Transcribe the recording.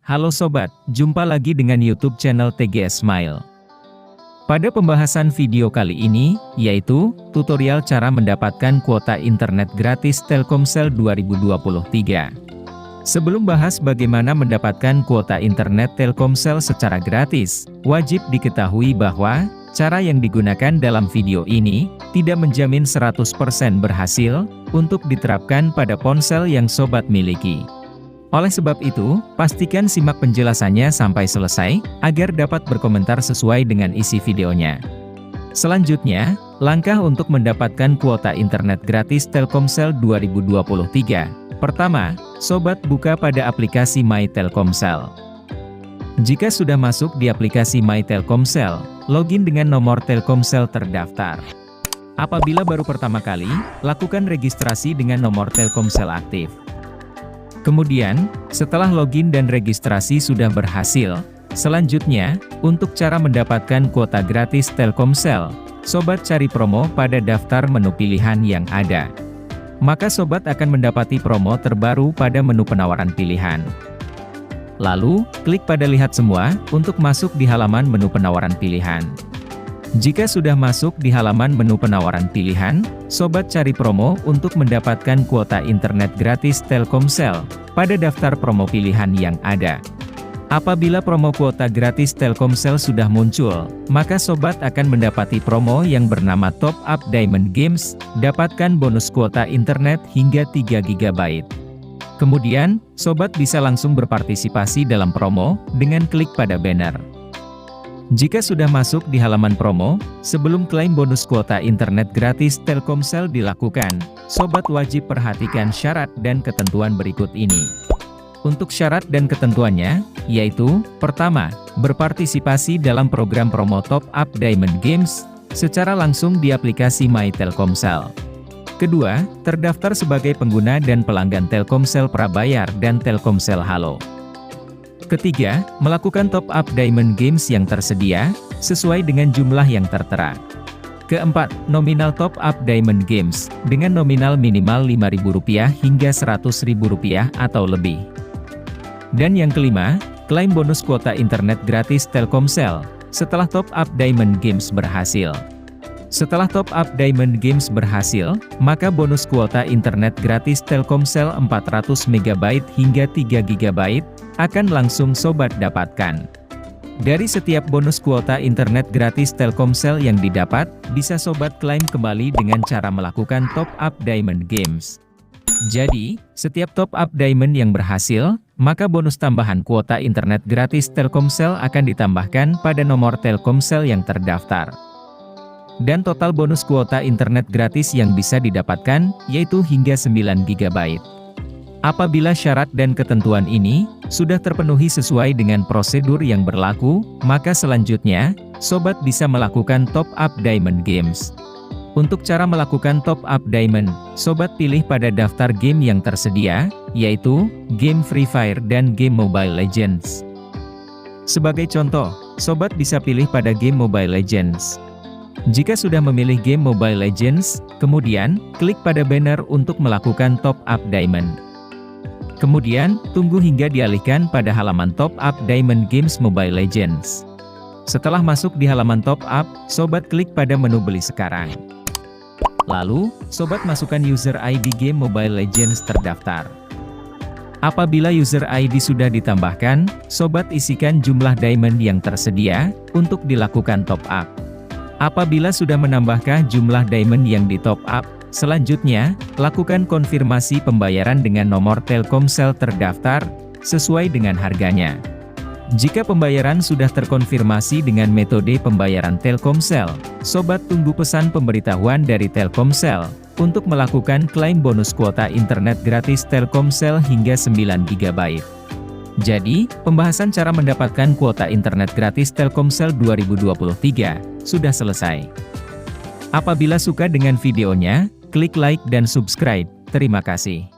Halo sobat, jumpa lagi dengan YouTube channel TGS Smile. Pada pembahasan video kali ini, yaitu tutorial cara mendapatkan kuota internet gratis Telkomsel 2023. Sebelum bahas bagaimana mendapatkan kuota internet Telkomsel secara gratis, wajib diketahui bahwa cara yang digunakan dalam video ini tidak menjamin 100% berhasil untuk diterapkan pada ponsel yang sobat miliki. Oleh sebab itu, pastikan simak penjelasannya sampai selesai, agar dapat berkomentar sesuai dengan isi videonya. Selanjutnya, langkah untuk mendapatkan kuota internet gratis Telkomsel 2023. Pertama, sobat buka pada aplikasi My Telkomsel. Jika sudah masuk di aplikasi My Telkomsel, login dengan nomor Telkomsel terdaftar. Apabila baru pertama kali, lakukan registrasi dengan nomor Telkomsel aktif. Kemudian, setelah login dan registrasi sudah berhasil, selanjutnya, untuk cara mendapatkan kuota gratis Telkomsel, sobat cari promo pada daftar menu pilihan yang ada. Maka sobat akan mendapati promo terbaru pada menu penawaran pilihan. Lalu, klik pada lihat semua, untuk masuk di halaman menu penawaran pilihan. Jika sudah masuk di halaman menu penawaran pilihan, sobat cari promo untuk mendapatkan kuota internet gratis Telkomsel pada daftar promo pilihan yang ada. Apabila promo kuota gratis Telkomsel sudah muncul, maka sobat akan mendapati promo yang bernama Top Up Diamond Games, dapatkan bonus kuota internet hingga 3 GB. Kemudian, sobat bisa langsung berpartisipasi dalam promo dengan klik pada banner. Jika sudah masuk di halaman promo, sebelum klaim bonus kuota internet gratis Telkomsel dilakukan, sobat wajib perhatikan syarat dan ketentuan berikut ini. Untuk syarat dan ketentuannya, yaitu, pertama, berpartisipasi dalam program promo Top Up Diamond Games, secara langsung di aplikasi My Telkomsel. Kedua, terdaftar sebagai pengguna dan pelanggan Telkomsel Prabayar dan Telkomsel Halo. Ketiga, melakukan top up Diamond Games yang tersedia, sesuai dengan jumlah yang tertera. Keempat, nominal top up Diamond Games, dengan nominal minimal Rp5.000 hingga Rp100.000 atau lebih. Dan yang kelima, klaim bonus kuota internet gratis Telkomsel, setelah top up Diamond Games berhasil. Setelah top up Diamond Games berhasil, maka bonus kuota internet gratis Telkomsel 400 MB hingga 3 GB, akan langsung sobat dapatkan. Dari setiap bonus kuota internet gratis Telkomsel yang didapat, bisa sobat klaim kembali dengan cara melakukan top up Diamond Games. Jadi, setiap top up Diamond yang berhasil, maka bonus tambahan kuota internet gratis Telkomsel akan ditambahkan pada nomor Telkomsel yang terdaftar. Dan total bonus kuota internet gratis yang bisa didapatkan, yaitu hingga 9 GB. Apabila syarat dan ketentuan ini sudah terpenuhi sesuai dengan prosedur yang berlaku, maka selanjutnya, sobat bisa melakukan top up Diamond Games. Untuk cara melakukan top up Diamond, sobat pilih pada daftar game yang tersedia, yaitu game Free Fire dan game Mobile Legends. Sebagai contoh, sobat bisa pilih pada game Mobile Legends. Jika sudah memilih game Mobile Legends, kemudian, klik pada banner untuk melakukan top up Diamond. Kemudian, tunggu hingga dialihkan pada halaman Top Up Diamond Games Mobile Legends. Setelah masuk di halaman Top Up, sobat klik pada menu beli sekarang. Lalu, sobat masukkan user ID game Mobile Legends terdaftar. Apabila user ID sudah ditambahkan, sobat isikan jumlah diamond yang tersedia untuk dilakukan top up. Apabila sudah menambahkan jumlah diamond yang di top up, selanjutnya, lakukan konfirmasi pembayaran dengan nomor Telkomsel terdaftar, sesuai dengan harganya. Jika pembayaran sudah terkonfirmasi dengan metode pembayaran Telkomsel, sobat tunggu pesan pemberitahuan dari Telkomsel, untuk melakukan klaim bonus kuota internet gratis Telkomsel hingga 9 GB. Jadi, pembahasan cara mendapatkan kuota internet gratis Telkomsel 2023, sudah selesai. Apabila suka dengan videonya, klik like dan subscribe. Terima kasih.